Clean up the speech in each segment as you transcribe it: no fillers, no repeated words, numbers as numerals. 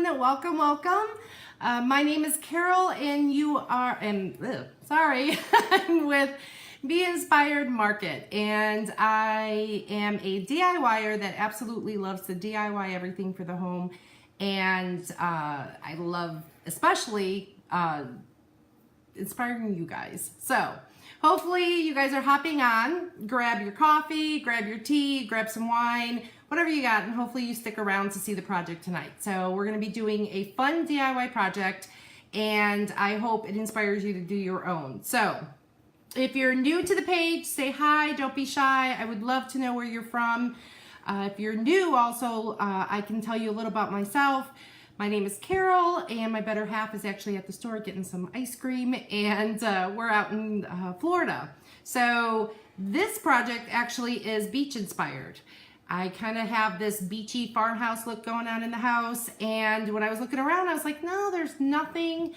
everyone. Welcome, welcome. My name is Carol, and I'm with Be Inspired Market, and I am a DIYer that absolutely loves to DIY everything for the home, and I love especially inspiring you guys. So hopefully you guys are hopping on. Grab your coffee, grab your tea, grab some wine, whatever you got, and hopefully you stick around to see the project tonight. So we're going to be doing a fun DIY project, and I hope it inspires you to do your own. So if you're new to the page, say hi, don't be shy. I would love to know where you're from. If you're new also, I can tell you a little about myself. My name is Carol, and my better half is actually at the store getting some ice cream, and we're out in Florida. So this project actually is beach inspired. I kind of have this beachy farmhouse look going on in the house, and when I was looking around, I was like, no, there's nothing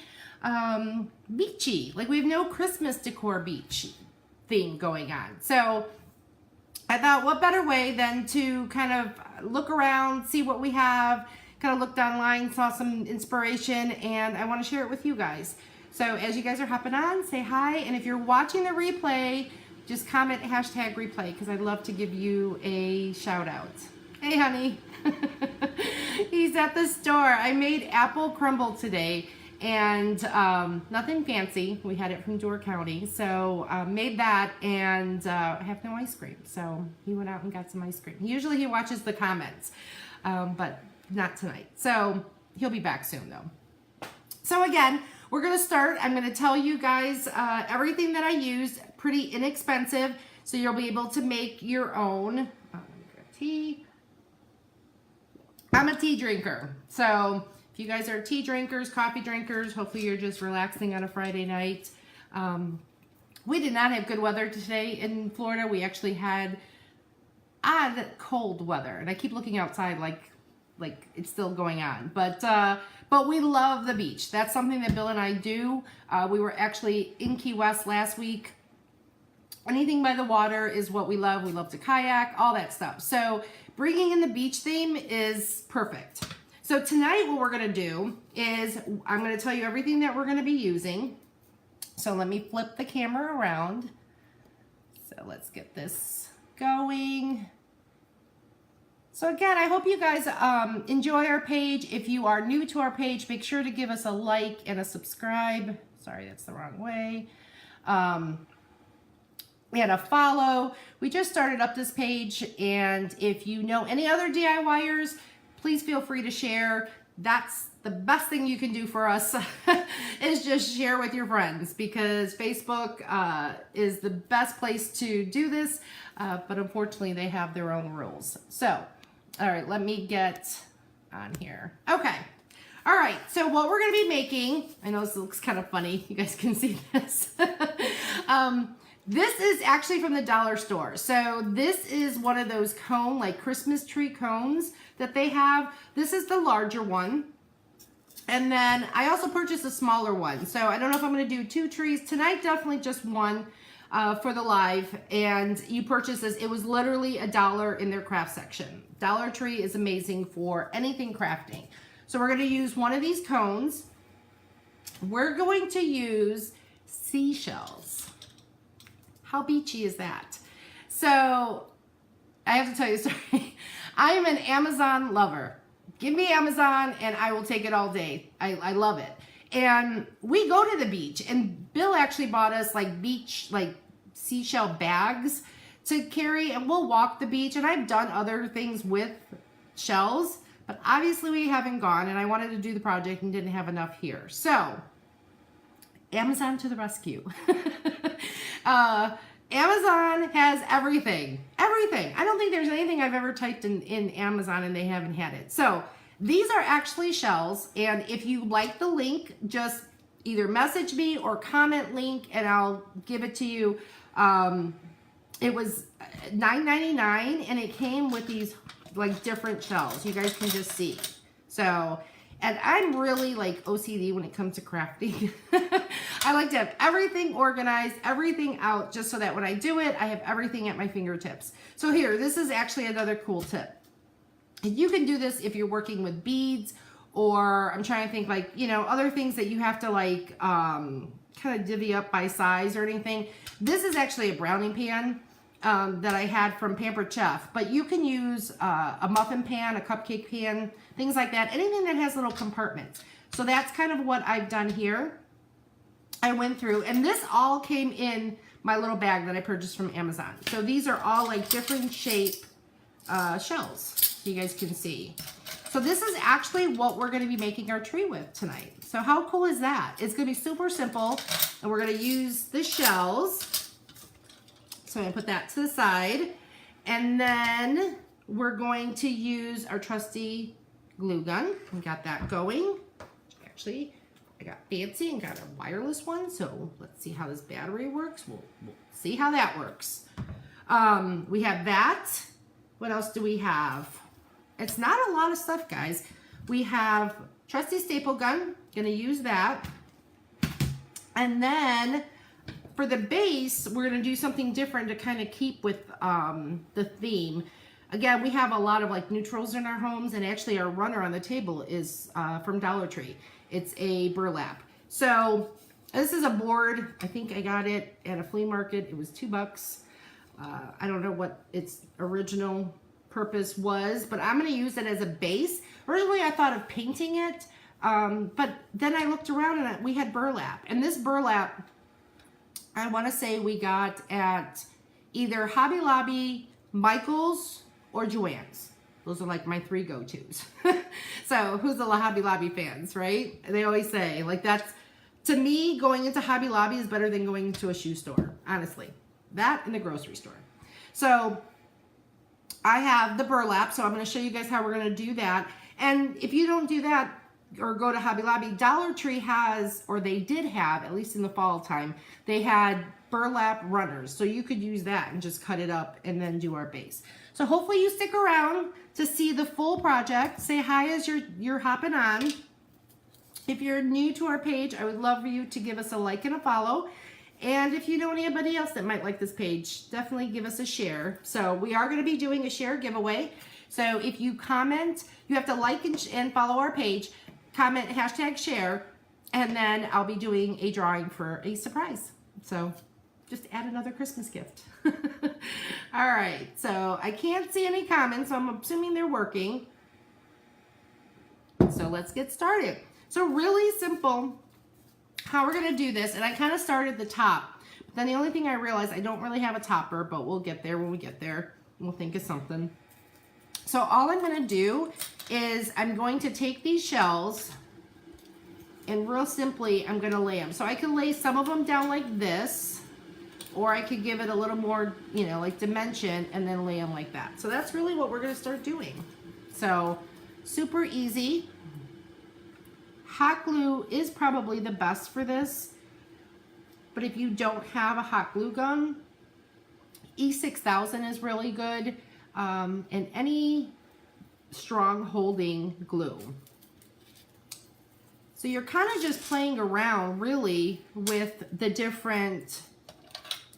beachy. Like, we have no Christmas decor beach thing going on. So I thought, what better way than to kind of look around, see what we have, kind of looked online, saw some inspiration, and I want to share it with you guys. So as you guys are hopping on, say hi, and if you're watching the replay, just comment hashtag replay, because I'd love to give you a shout out. Hey honey. He's at the store. I made apple crumble today, and nothing fancy. We had it from Door County, so made that, and I have no ice cream, so he went out and got some ice cream. Usually he watches the comments, but not tonight. So he'll be back soon though. So again, we're gonna start. I'm gonna tell you guys everything that I used, pretty inexpensive, so you'll be able to make your own. Let me grab tea. I'm a tea drinker, so if you guys are tea drinkers, coffee drinkers, hopefully you're just relaxing on a Friday night. We did not have good weather today in Florida. We actually had odd cold weather, and I keep looking outside like it's still going on, but we love the beach. That's something that Bill and I do. We were actually in Key West last week. Anything by the water is what we love. We love to kayak, all that stuff. So bringing in the beach theme is perfect. So tonight what we're gonna do is I'm gonna tell you everything that we're gonna be using. So let me flip the camera around. So let's get this going. So again, I hope you guys enjoy our page. If you are new to our page, make sure to give us a like and a subscribe. Sorry, that's the wrong way. And a follow. We just started up this page, and if you know any other DIYers, please feel free to share. That's the best thing you can do for us is just share with your friends, because Facebook is the best place to do this, but unfortunately they have their own rules. So, all right, let me get on here. Okay. All right, so what we're gonna be making, I know this looks kind of funny, you guys can see this. This is actually from the dollar store. So this is one of those cone, like Christmas tree cones that they have. This is the larger one. And then I also purchased a smaller one. So I don't know if I'm gonna do 2 trees. Tonight, definitely just one for the live. And you purchase this, it was literally $1 in their craft section. Dollar Tree is amazing for anything crafting. So we're gonna use one of these cones. We're going to use seashells. How beachy is that? So I have to tell you a story. I am an Amazon lover. Give me Amazon and I will take it all day. I love it. And we go to the beach, and Bill actually bought us like seashell bags to carry, and we'll walk the beach. And I've done other things with shells, but obviously we haven't gone, and I wanted to do the project and didn't have enough here. So Amazon to the rescue. Amazon has everything. I don't think there's anything I've ever typed in Amazon and they haven't had it. So these are actually shells, and if you like the link, just either message me or comment link and I'll give it to you. It was $9.99, and it came with these like different shells. You guys can just see. So, and I'm really like OCD when it comes to crafting. I like to have everything organized, everything out, just so that when I do it, I have everything at my fingertips. So here, this is actually another cool tip. You can do this if you're working with beads or I'm trying to think like, you know, other things that you have to like kind of divvy up by size or anything. This is actually a browning pan that I had from Pampered Chef, but you can use a muffin pan, a cupcake pan, things like that, anything that has little compartments. So that's kind of what I've done here. I went through, and this all came in my little bag that I purchased from Amazon. So these are all like different shape shells, so you guys can see. So this is actually what we're gonna be making our tree with tonight. So how cool is that? It's gonna be super simple, and we're gonna use the shells. So I'm gonna put that to the side, and then we're going to use our trusty glue gun. We got that going. Actually, I got fancy and got a wireless one, so let's see how this battery works. We'll see how that works. We have that. What else do we have? It's not a lot of stuff, guys. We have trusty staple gun, gonna use that. And then for the base, we're gonna do something different to kind of keep with the theme. Again, we have a lot of like neutrals in our homes, and actually our runner on the table is from Dollar Tree. It's a burlap. So this is a board. I think I got it at a flea market. It was $2. I don't know what its original purpose was, but I'm going to use it as a base. Originally, I thought of painting it, but then I looked around and we had burlap. And this burlap, I want to say we got at either Hobby Lobby, Michael's, or Joann's. Those are like my 3 go-tos. So who's the Hobby Lobby fans, right? They always say, like, that's, to me, going into Hobby Lobby is better than going to a shoe store, honestly. That and the grocery store. So I have the burlap, so I'm going to show you guys how we're going to do that. And if you don't do that or go to Hobby Lobby, Dollar Tree has, or they did have, at least in the fall time, they had burlap runners. So you could use that and just cut it up and then do our base. So hopefully you stick around to see the full project. Say hi as you're hopping on. If you're new to our page, I would love for you to give us a like and a follow. And if you know anybody else that might like this page, definitely give us a share. So we are going to be doing a share giveaway. So if you comment, you have to like and follow our page, comment #share, and then I'll be doing a drawing for a surprise. So just add another Christmas gift. All right, so I can't see any comments, so I'm assuming they're working. So let's get started. So really simple how we're gonna do this, and I kind of started the top, but then the only thing I realized, I don't really have a topper, but we'll get there when we get there. We'll think of something. So all I'm gonna do is I'm going to take these shells and real simply, I'm gonna lay them. So I can lay some of them down like this, or I could give it a little more, you know, like dimension and then lay them like that. So that's really what we're gonna start doing. So super easy. Hot glue is probably the best for this, but if you don't have a hot glue gun, E6000 is really good, and any strong holding glue. So you're kind of just playing around really with the different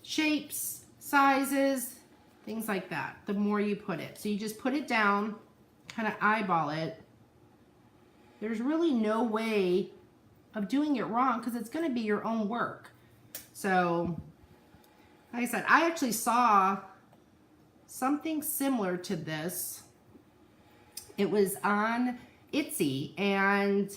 shapes, sizes, things like that, the more you put it. So you just put it down, kind of eyeball it. There's really no way of doing it wrong because it's going to be your own work. So, like I said, I actually saw something similar to this. It was on Etsy, and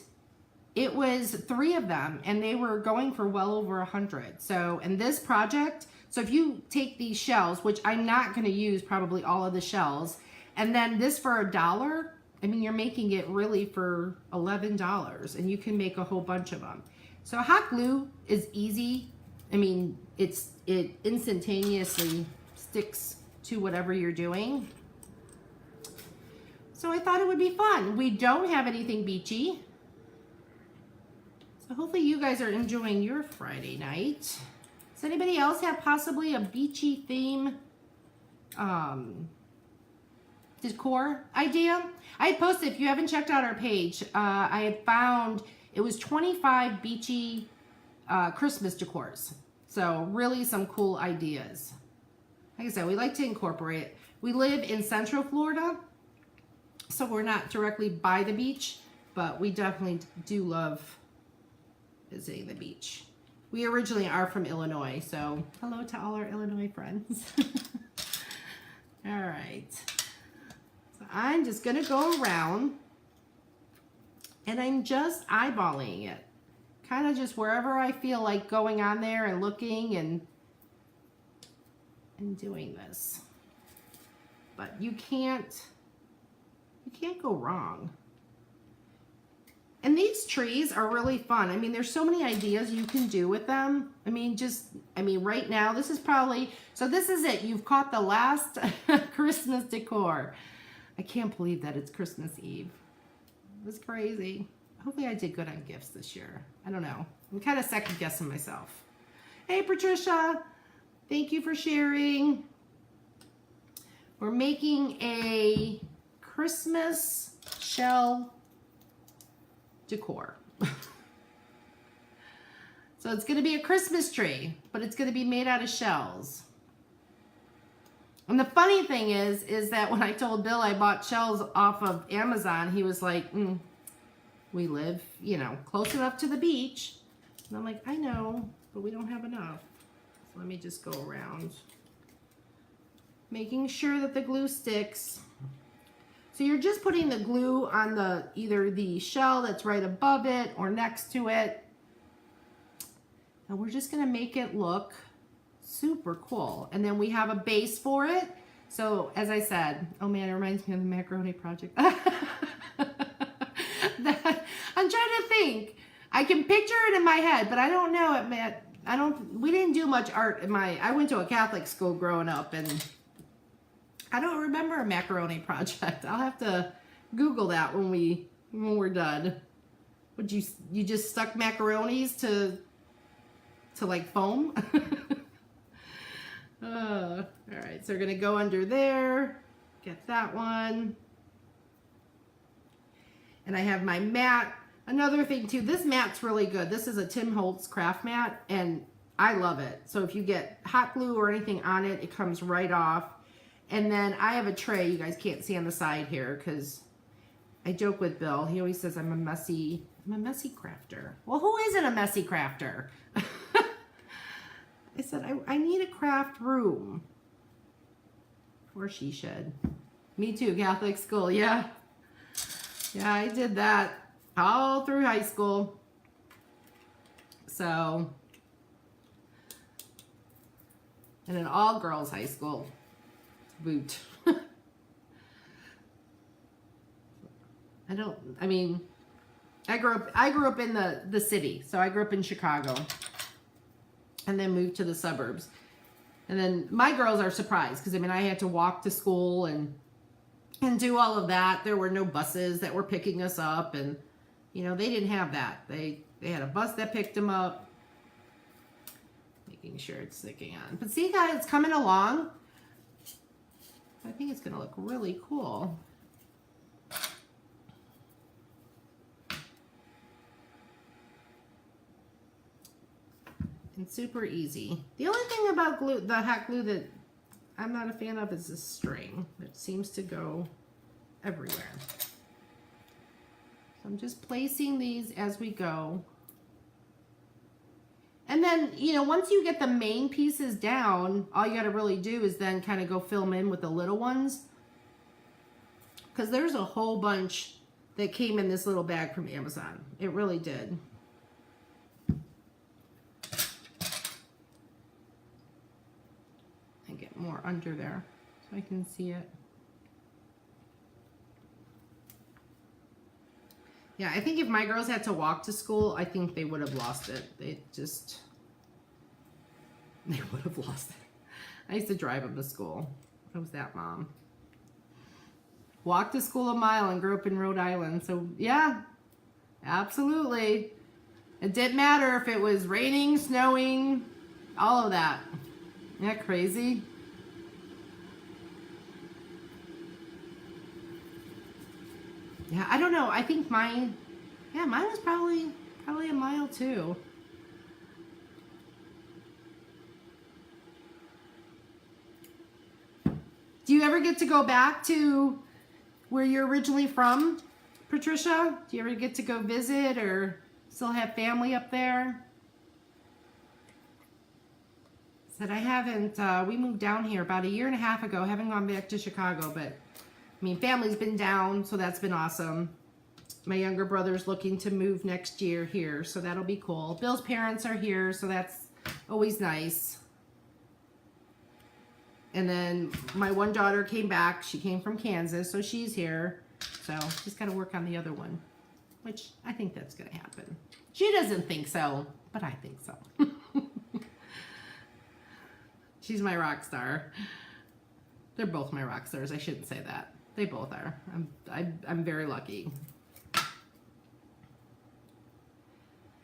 it was 3 of them, and they were going for well over 100. So, in this project, so if you take these shells, which I'm not going to use probably all of the shells, and then this for $1, I mean, you're making it really for $11, and you can make a whole bunch of them. So hot glue is easy. I mean, it instantaneously sticks to whatever you're doing. So I thought it would be fun. We don't have anything beachy. So hopefully you guys are enjoying your Friday night. Does anybody else have possibly a beachy theme decor idea? I posted, if you haven't checked out our page, I had found it was 25 beachy Christmas decors. So really some cool ideas. Like I said, we like to incorporate. We live in Central Florida, so we're not directly by the beach, but we definitely do love visiting the beach. We originally are from Illinois, so hello to all our Illinois friends. All right, so I'm just gonna go around and I'm just eyeballing it. Kind of just wherever I feel like going on there and looking and doing this. But you can't go wrong. And these trees are really fun. I mean, there's so many ideas you can do with them. I mean, right now, this is probably, so this is it. You've caught the last Christmas decor. I can't believe that it's Christmas Eve. It was crazy. Hopefully I did good on gifts this year. I don't know. I'm kind of second guessing myself. Hey, Patricia. Thank you for sharing. We're making a Christmas shell decor. So it's going to be a Christmas tree, but it's going to be made out of shells. And the funny thing is that when I told Bill I bought shells off of Amazon, he was like, we live, you know, close enough to the beach. And I'm like, I know, but we don't have enough. So let me just go around, making sure that the glue sticks. So you're just putting the glue on either the shell that's right above it or next to it. And we're just gonna make it look super cool. And then we have a base for it. So as I said, oh man, it reminds me of the macaroni project. I'm trying to think. I can picture it in my head, but I don't know it. We didn't do much art I went to a Catholic school growing up, and I don't remember a macaroni project. I'll have to Google that when we're done. Would you just stuck macaronis to like foam? All right, so we're gonna go under there, get that one. And I have my mat. Another thing too, this mat's really good. This is a Tim Holtz craft mat, and I love it. So if you get hot glue or anything on it, it comes right off. And then I have a tray you guys can't see on the side here because I joke with Bill. He always says I'm a messy crafter. Well, who isn't a messy crafter? I said, I need a craft room. Or she should. Me too, Catholic school, yeah. Yeah, I did that all through high school. So, and an all-girls high school. Boot. I grew up in the city. So I grew up in Chicago and then moved to the suburbs. And then my girls are surprised because I had to walk to school and do all of that. There were no buses that were picking us up, and you know, they didn't have that. They had a bus that picked them up. Making sure it's sticking on. But see guys, it's coming along. I think it's going to look really cool. And super easy. The only thing about glue, the hot glue that I'm not a fan of is the string. It seems to go everywhere. So I'm just placing these as we go. And then, you know, once you get the main pieces down, all you got to really do is then kind of go fill them in with the little ones. Because there's a whole bunch that came in this little bag from Amazon. It really did. And get more under there so I can see it. Yeah, I think if my girls had to walk to school, I think they would have lost it. They would have lost it. I used to drive them to school. I was that mom. Walked to school a mile and grew up in Rhode Island. So yeah, absolutely. It didn't matter if it was raining, snowing, all of that. Isn't that crazy? Yeah, I don't know. I think mine was probably a mile too. Do you ever get to go back to where you're originally from Patricia? Do you ever get to go visit or still have family up there? Said I haven't, we moved down here about 1.5 years ago. Haven't gone back to Chicago, but I mean, family's been down, so that's been awesome. My younger brother's looking to move next year here, so that'll be cool. Bill's parents are here, so that's always nice. And then my one daughter came back. She came from Kansas, so she's here. So just got to work on the other one, which I think that's going to happen. She doesn't think so, but I think so. She's my rock star. They're both my rock stars. I shouldn't say that. They both are. I'm very lucky.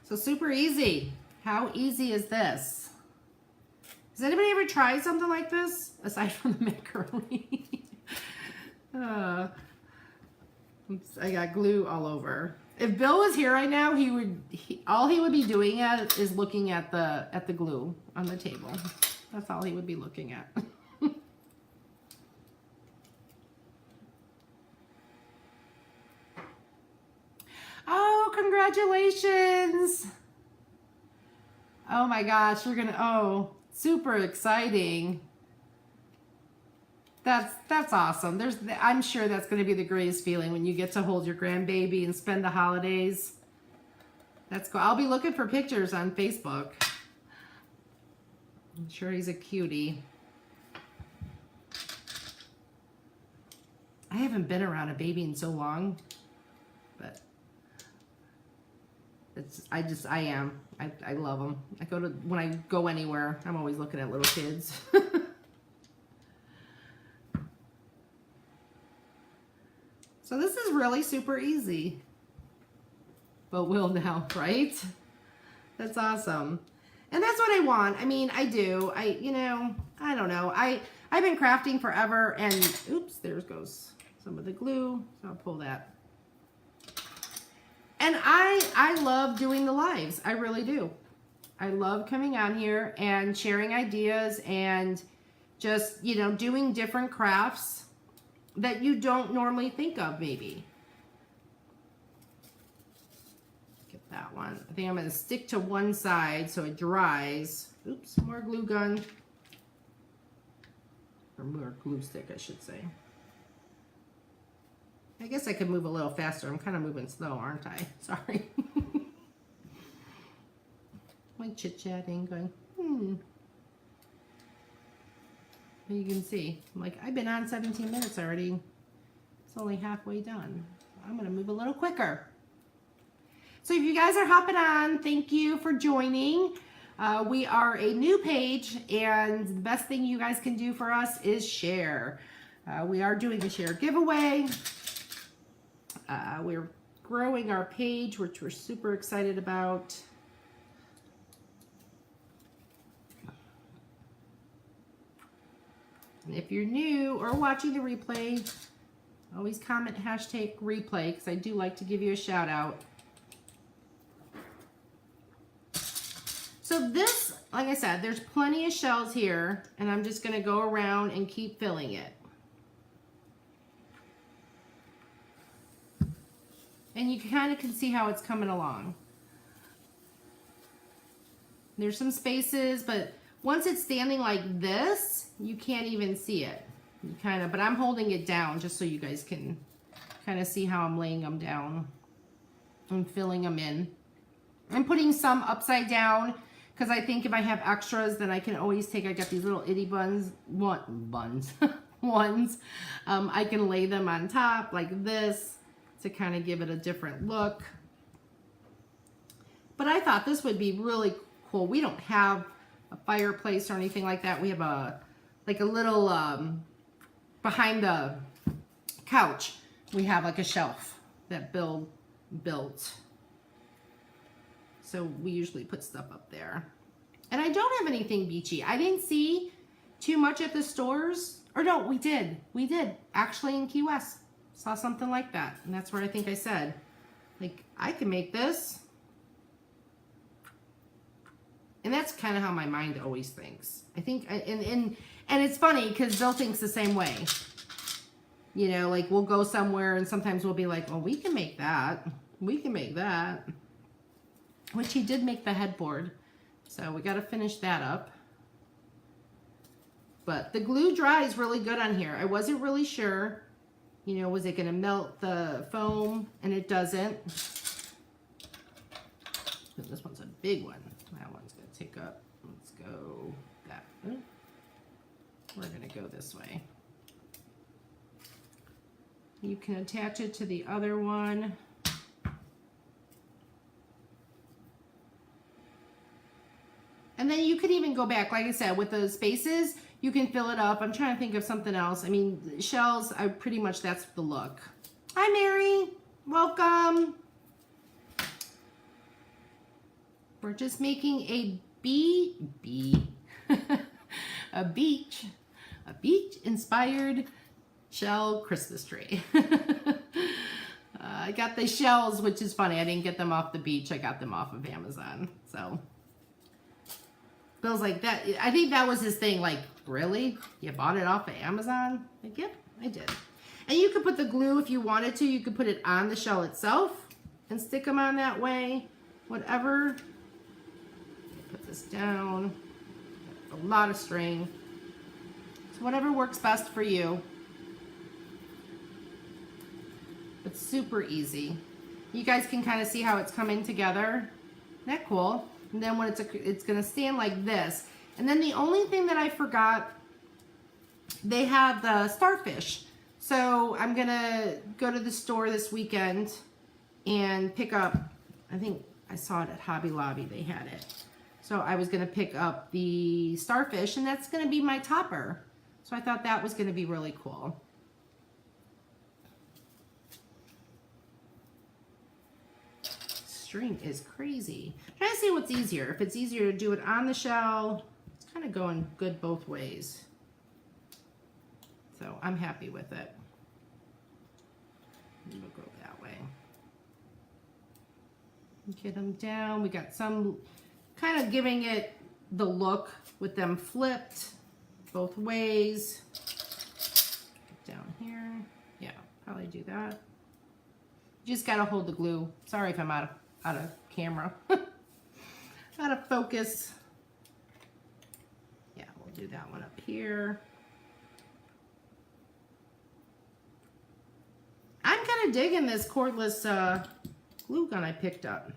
So super easy. How easy is this? Has anybody ever tried something like this? Aside from the macaroni. Oops, I got glue all over. If Bill was here right now, all he would be doing is looking at the glue on the table. That's all he would be looking at. Oh, congratulations. Oh my gosh, super exciting. That's awesome. I'm sure that's going to be the greatest feeling when you get to hold your grandbaby and spend the holidays. That's cool. I'll be looking for pictures on Facebook. I'm sure he's a cutie. I haven't been around a baby in so long, but I am. I love them. When I go anywhere, I'm always looking at little kids. So this is really super easy. But will now, right? That's awesome. And that's what I want. I mean, I do. I don't know. I've been crafting forever, and oops, there goes some of the glue. So I'll pull that. And I love doing the lives. I really do. I love coming on here and sharing ideas and just, doing different crafts that you don't normally think of, maybe. Get that one. I think I'm going to stick to one side so it dries. Oops, more glue gun. Or more glue stick, I should say. I guess I could move a little faster. I'm kind of moving slow, aren't I? Sorry. My chit-chatting going, You can see, I'm like, I've been on 17 minutes already. It's only halfway done. I'm going to move a little quicker. So if you guys are hopping on, thank you for joining. We are a new page, and the best thing you guys can do for us is share. We are doing a share giveaway. We're growing our page, which we're super excited about. And if you're new or watching the replay, always comment #replay, because I do like to give you a shout out. So this, like I said, there's plenty of shells here, and I'm just going to go around and keep filling it. And you kind of can see how it's coming along. There's some spaces, but once it's standing like this, you can't even see it. But I'm holding it down just so you guys can kind of see how I'm laying them down and filling them in. I'm putting some upside down because I think if I have extras, then I can always take, I got these little itty ones. I can lay them on top like this to kind of give it a different look. But I thought this would be really cool. We don't have a fireplace or anything like that. We have a little behind the couch, we have like a shelf that Bill built. So we usually put stuff up there. And I don't have anything beachy. I didn't see too much at the stores. Or no, we did. We did. Actually in Key West. Saw something like that. And that's where I think I said, like, I can make this. And that's kind of how my mind always thinks. I think, and it's funny because Bill thinks the same way. You know, like we'll go somewhere and sometimes we'll be like, well, we can make that. We can make that. Which he did make the headboard. So we got to finish that up. But the glue dries really good on here. I wasn't really sure, you know, was it going to melt the foam? And it doesn't. This one's a big one. That one's going to take up. Let's go that way. We're going to go this way. You can attach it to the other one. And then you could even go back, like I said, with those spaces, you can fill it up. I'm trying to think of something else. I mean, shells, pretty much that's the look. Hi, Mary. Welcome. We're just making a a beach-inspired shell Christmas tree. I got the shells, which is funny. I didn't get them off the beach. I got them off of Amazon. So Bill's like, that. I think that was his thing. Like, really? You bought it off of Amazon? Like, yep, I did. And you could put the glue if you wanted to. You could put it on the shell itself and stick them on that way. Whatever. Put this down. A lot of string. So whatever works best for you. It's super easy. You guys can kind of see how it's coming together. Isn't that cool? And then when it's gonna stand like this. And then the only thing that I forgot, they have the starfish. So I'm gonna go to the store this weekend and pick up, I think I saw it at Hobby Lobby, they had it. So I was gonna pick up the starfish and that's gonna be my topper. So I thought that was gonna be really cool. String is crazy. I'm trying to see what's easier. If it's easier to do it on the shell, it's kind of going good both ways. So I'm happy with it. We'll go that way. Get them down. We got some kind of giving it the look with them flipped both ways. Down here. Yeah, probably do that. You just gotta hold the glue. Sorry if I'm out of camera. Out of focus. Yeah, we'll do that one up here. I'm kind of digging this cordless glue gun I picked up.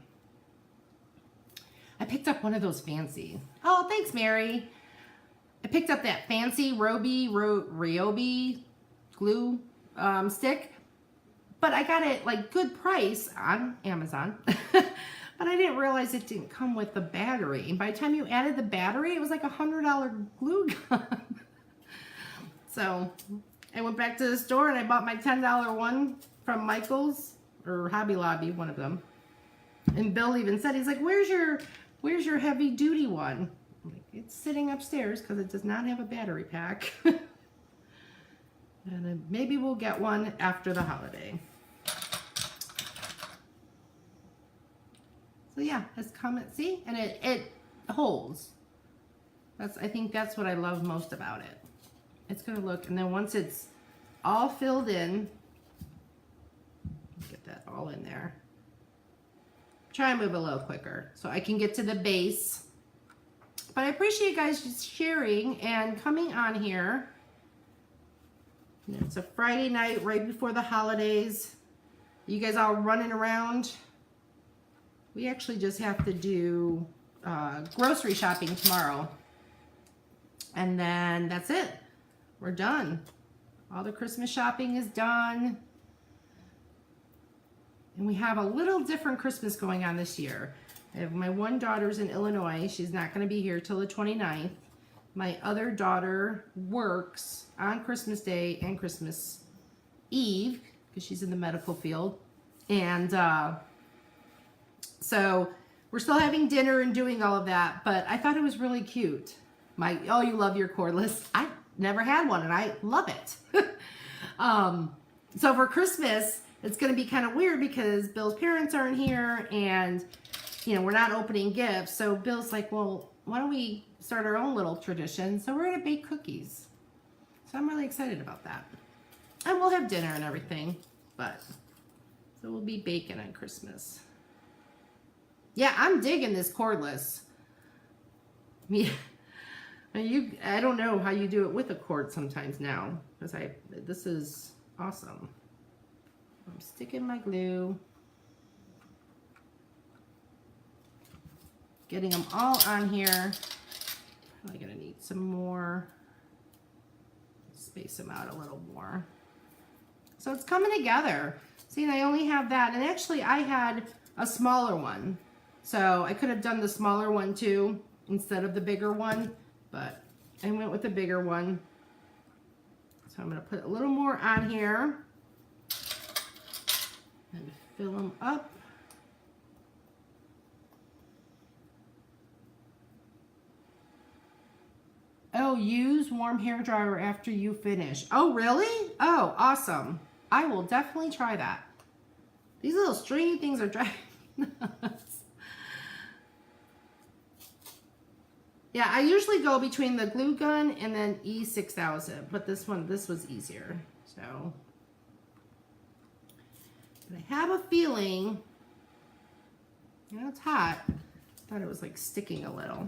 I picked up one of those fancy. Oh, thanks, Mary. I picked up that fancy Ryobi glue stick. But I got it like good price on Amazon. But I didn't realize it didn't come with the battery. And by the time you added the battery, it was like $100 glue gun. So I went back to the store and I bought my $10 one from Michael's or Hobby Lobby, one of them. And Bill even said, he's like, where's your heavy duty one? I'm like, it's sitting upstairs because it does not have a battery pack. And then maybe we'll get one after the holiday. So yeah, it's coming. See, and it holds. I think that's what I love most about it. It's gonna look, and then once it's all filled in, get that all in there. Try and move a little quicker so I can get to the base. But I appreciate you guys just sharing and coming on here. It's a Friday night right before the holidays. You guys all running around. We actually just have to do grocery shopping tomorrow. And then that's it. We're done. All the Christmas shopping is done. And we have a little different Christmas going on this year. I have my one daughter's in Illinois. She's not going to be here till the 29th. My other daughter works on Christmas Day and Christmas Eve because she's in the medical field. And so we're still having dinner and doing all of that, but I thought it was really cute. Oh, you love your cordless. I never had one and I love it. So for Christmas, it's going to be kind of weird because Bill's parents aren't here and, you know, we're not opening gifts. So Bill's like, well, why don't we start our own little tradition? So we're going to bake cookies. So I'm really excited about that. And we'll have dinner and everything, but so we'll be baking on Christmas. Yeah, I'm digging this cordless. Yeah, I don't know how you do it with a cord sometimes now, because this is awesome. I'm sticking my glue, getting them all on here. Probably gonna need some more. Space them out a little more. So it's coming together. See, and I only have that, and actually I had a smaller one. So I could have done the smaller one too, instead of the bigger one, but I went with the bigger one. So I'm gonna put a little more on here and fill them up. Oh, use warm hair dryer after you finish. Oh, really? Oh, awesome. I will definitely try that. These little stringy things are driving me nuts. Yeah, I usually go between the glue gun and then E6000, but this was easier. So, but I have a feeling, you know, it's hot. I thought it was like sticking a little.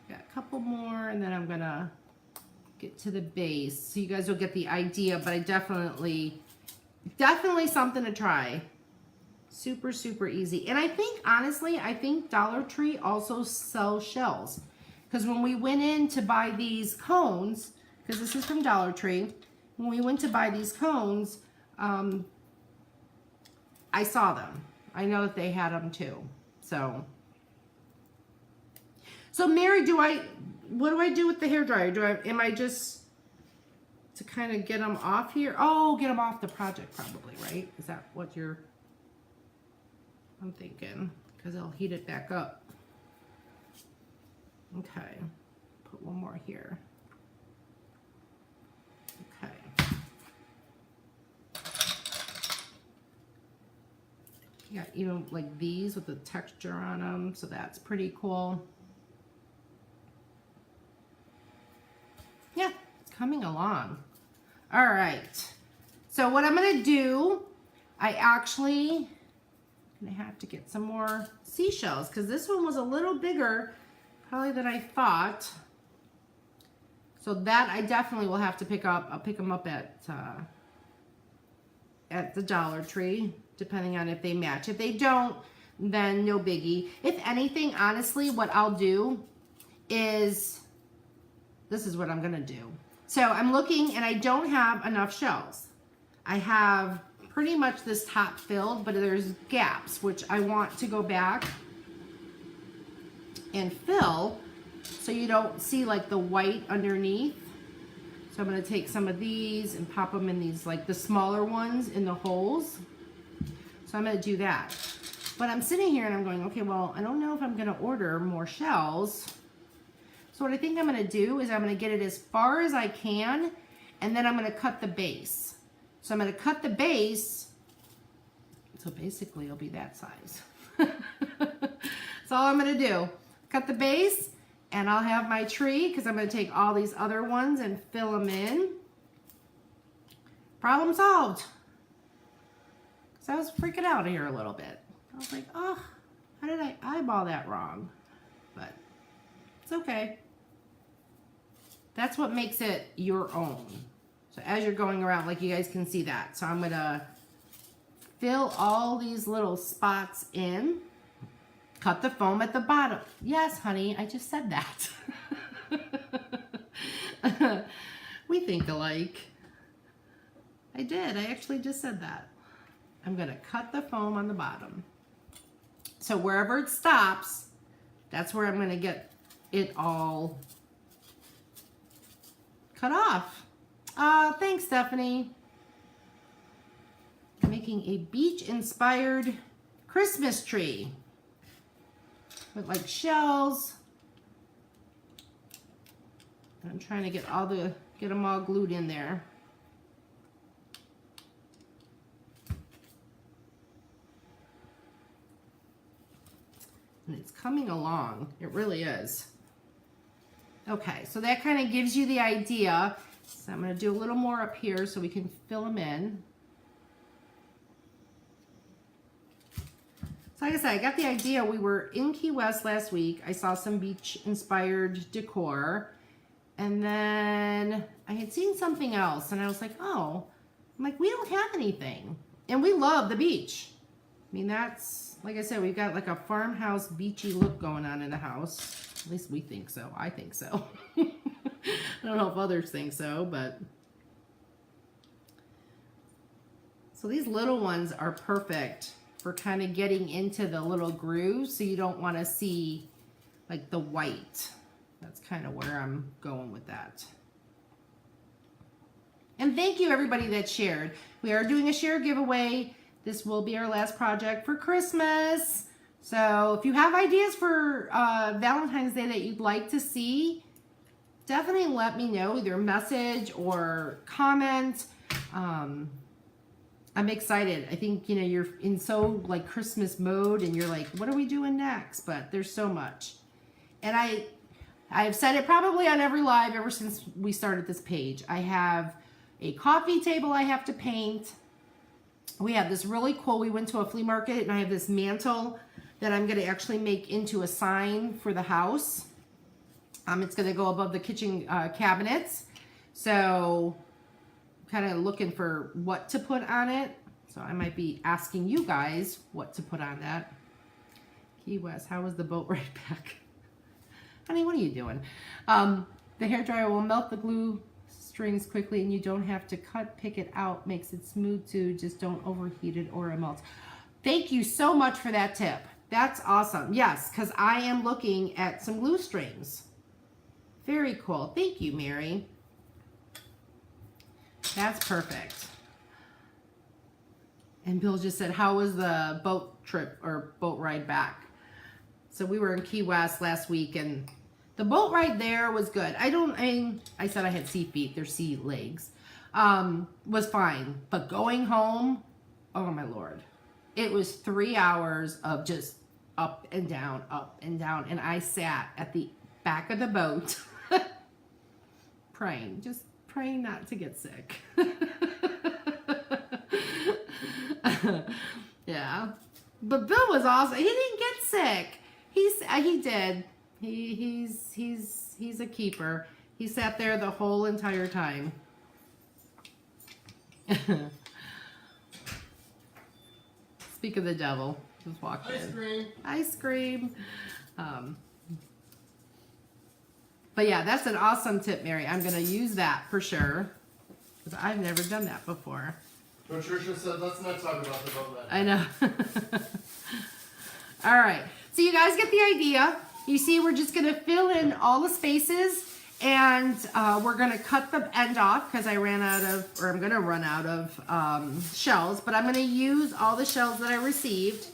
Got a couple more, and then I'm gonna get to the base so you guys will get the idea, but I definitely something to try. Super, super easy. And I think, honestly, I think Dollar Tree also sells shells, because when we went in to buy these cones, because this is from Dollar Tree, when we went to buy these cones, I saw them. I know that they had them too. So Mary, what do I do with the hairdryer? Am I just to kind of get them off here? Oh, get them off the project probably, right? Is that what I'm thinking, because I'll heat it back up. Okay, put one more here. Okay. Yeah, even like these with the texture on them, so that's pretty cool. Yeah, it's coming along. All right, so what I'm gonna do, I actually gonna have to get some more seashells, because this one was a little bigger probably than I thought. So that I definitely will have to pick up. I'll pick them up at the Dollar Tree, depending on if they match. If they don't, then no biggie. If anything, honestly, what I'll do is, this is what I'm gonna do. So I'm looking, and I don't have enough shells. I have pretty much this top filled, but there's gaps, which I want to go back and fill so you don't see like the white underneath. So I'm going to take some of these and pop them in these, like the smaller ones in the holes. So I'm going to do that. But I'm sitting here and I'm going, okay, well, I don't know if I'm going to order more shells. So what I think I'm going to do is I'm going to get it as far as I can, and then I'm going to cut the base. So I'm going to cut the base, so basically it'll be that size. That's all I'm going to do. Cut the base, and I'll have my tree, because I'm going to take all these other ones and fill them in. Problem solved. So I was freaking out here a little bit. I was like, oh, how did I eyeball that wrong? But it's okay. That's what makes it your own. So as you're going around, like you guys can see that. So I'm gonna fill all these little spots in. Cut the foam at the bottom. Yes, honey, I just said that. We think alike. I did, I actually just said that. I'm gonna cut the foam on the bottom. So wherever it stops, that's where I'm gonna get it all cut off. Thanks, Stephanie. I'm making a beach-inspired Christmas tree with like shells. I'm trying to get them all glued in there. And it's coming along. It really is. Okay, so that kind of gives you the idea. So I'm going to do a little more up here so we can fill them in. So like I said, I got the idea. We were in Key West last week. I saw some beach-inspired decor. And then I had seen something else. And I was like, oh, I'm like, we don't have anything. And we love the beach. I mean, that's, like I said, we've got like a farmhouse beachy look going on in the house. At least we think so. I think so. I don't know if others think so, but. So these little ones are perfect for kind of getting into the little grooves, so you don't want to see like the white. That's kind of where I'm going with that. And thank you everybody that shared. We are doing a share giveaway. This will be our last project for Christmas. So if you have ideas for Valentine's Day that you'd like to see, definitely let me know, either message or comment. I'm excited. I think, you know, you're in so like Christmas mode and you're like, what are we doing next? But there's so much. And I've said it probably on every live ever since we started this page. I have a coffee table I have to paint. We have this really cool, we went to a flea market and I have this mantle that I'm going to actually make into a sign for the house. It's going to go above the kitchen cabinets. So kind of looking for what to put on it. So I might be asking you guys what to put on that. Key West, how was the boat ride back? Honey, what are you doing? The hairdryer will melt the glue strings quickly and you don't have to pick it out. Makes it smooth too. Just don't overheat it or it melts. Thank you so much for that tip. That's awesome. Yes, because I am looking at some glue strings. Very cool. Thank you, Mary. That's perfect. And Bill just said, how was the boat trip or boat ride back? So we were in Key West last week and the boat ride there was good. I said I had sea feet, they're sea legs. Was fine. But going home, oh my Lord. It was 3 hours of just up and down. And I sat at the back of the boat praying, just praying not to get sick. Yeah. But Bill was awesome. He didn't get sick. He did. He's a keeper. He sat there the whole entire time. Speak of the devil. Just walked in. Ice cream. But yeah, that's an awesome tip, Mary. I'm going to use that for sure. Because I've never done that before. Patricia said, let's not talk about the boat ride. I know. All right. So you guys get the idea. You see, we're just going to fill in all the spaces. And we're going to cut the end off because I ran out of, or I'm going to run out of shells. But I'm going to use all the shells that I received.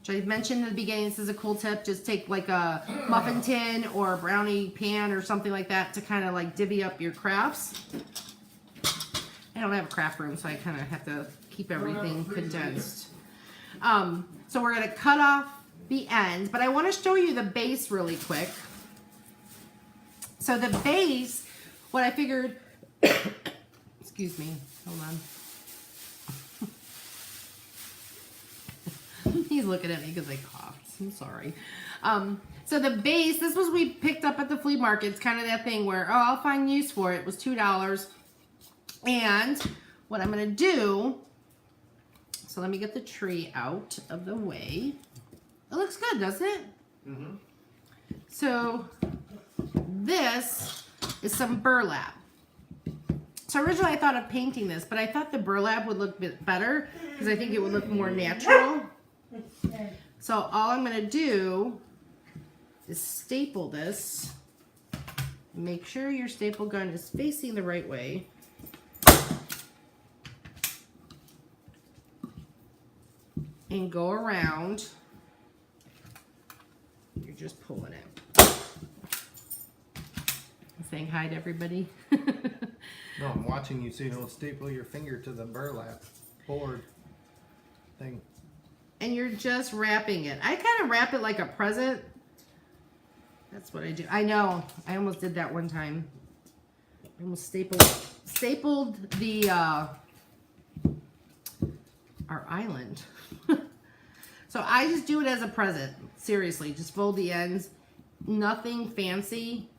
Which I mentioned in the beginning, this is a cool tip. Just take like a muffin tin or a brownie pan or something like that to kind of like divvy up your crafts. I don't have a craft room, so I kind of have to keep everything condensed. So we're going to cut off the ends, but I want to show you the base really quick. So the base, what I figured, excuse me, hold on. He's looking at me because I coughed. I'm sorry. So the base, this was we picked up at the flea market. It's kind of that thing where, oh, I'll find use for it. It was $2. And what I'm going to do, so let me get the tree out of the way. It looks good, doesn't it? Mm-hmm. So this is some burlap. So originally I thought of painting this, but I thought the burlap would look a bit better because I think it would look more natural. So all I'm going to do is staple this. Make sure your staple gun is facing the right way. And go around. You're just pulling it. Saying hi to everybody. No, I'm watching you so you don't staple your finger to the burlap board thing. And you're just wrapping it. I kind of wrap it like a present. That's what I do. I know. I almost did that one time. I almost stapled stapled the our island. So I just do it as a present. Seriously, just fold the ends. Nothing fancy.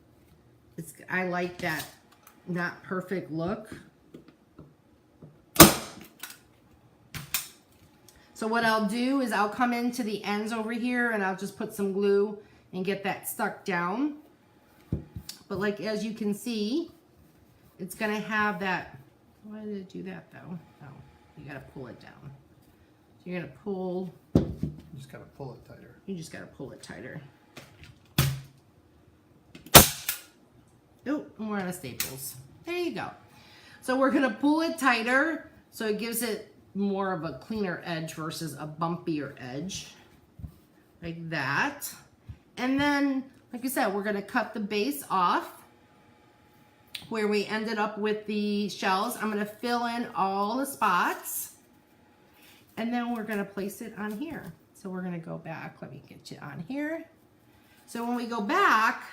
I like that not perfect look. So what I'll do is I'll come into the ends over here and I'll just put some glue and get that stuck down. But like, as you can see, it's gonna have that, why did it do that though? Oh, you gotta pull it down. So you're gonna pull. You just gotta pull it tighter. You just gotta pull it tighter. Oh, and we're out of staples. There you go. So we're gonna pull it tighter so it gives it more of a cleaner edge versus a bumpier edge. Like that. And then, like I said, we're gonna cut the base off where we ended up with the shells. I'm gonna fill in all the spots. And then we're gonna place it on here. So we're gonna go back. Let me get you on here. So when we go back,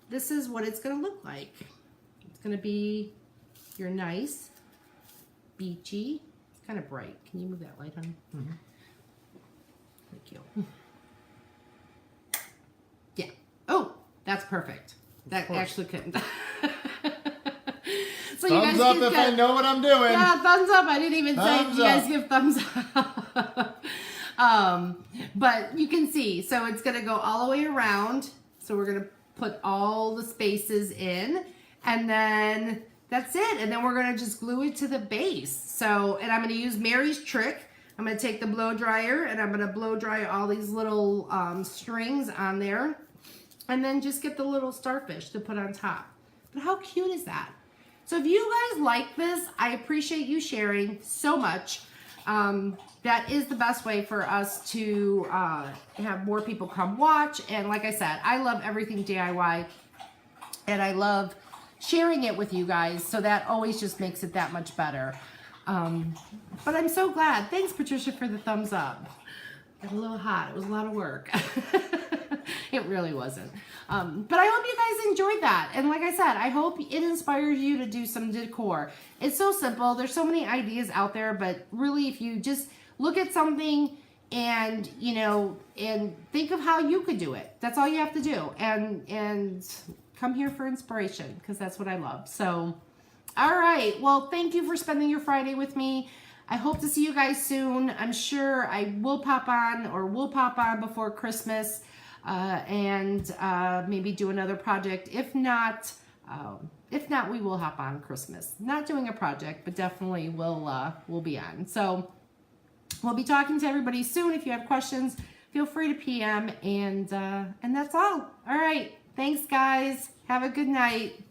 this is what it's gonna look like. It's gonna be your nice, beachy. It's kind of bright. Can you move that light on? Mm-hmm. Thank you. Yeah. Oh, that's perfect. That actually couldn't. So thumbs up if I know what I'm doing. Yeah, thumbs up. I didn't even thumbs say you guys up. give thumbs up. But you can see, so it's gonna go all the way around. So we're gonna put all the spaces in, and then that's it. And then we're gonna just glue it to the base. So, and I'm gonna use Mary's trick. I'm gonna take the blow dryer and I'm gonna blow dry all these little strings on there, and then just get the little starfish to put on top. But how cute is that? So if you guys like this, I appreciate you sharing so much. That is the best way for us to have more people come watch. And like I said, I love everything DIY, and I love sharing it with you guys. So that always just makes it that much better. But I'm so glad. Thanks, Patricia, for the thumbs up. Got a little hot. It was a lot of work. It really wasn't. But I hope you guys enjoyed that. And like I said, I hope it inspires you to do some decor. It's so simple. There's so many ideas out there, but really if you just look at something and, you know, and think of how you could do it. That's all you have to do. And come here for inspiration, because that's what I love. So, all right. Well, thank you for spending your Friday with me. I hope to see you guys soon. I'm sure I will pop on, or will pop on before Christmas, and maybe do another project. If not, we will hop on Christmas. Not doing a project, but definitely we'll be on. So we'll be talking to everybody soon. If you have questions, feel free to PM, and that's all. All right. Thanks, guys. Have a good night.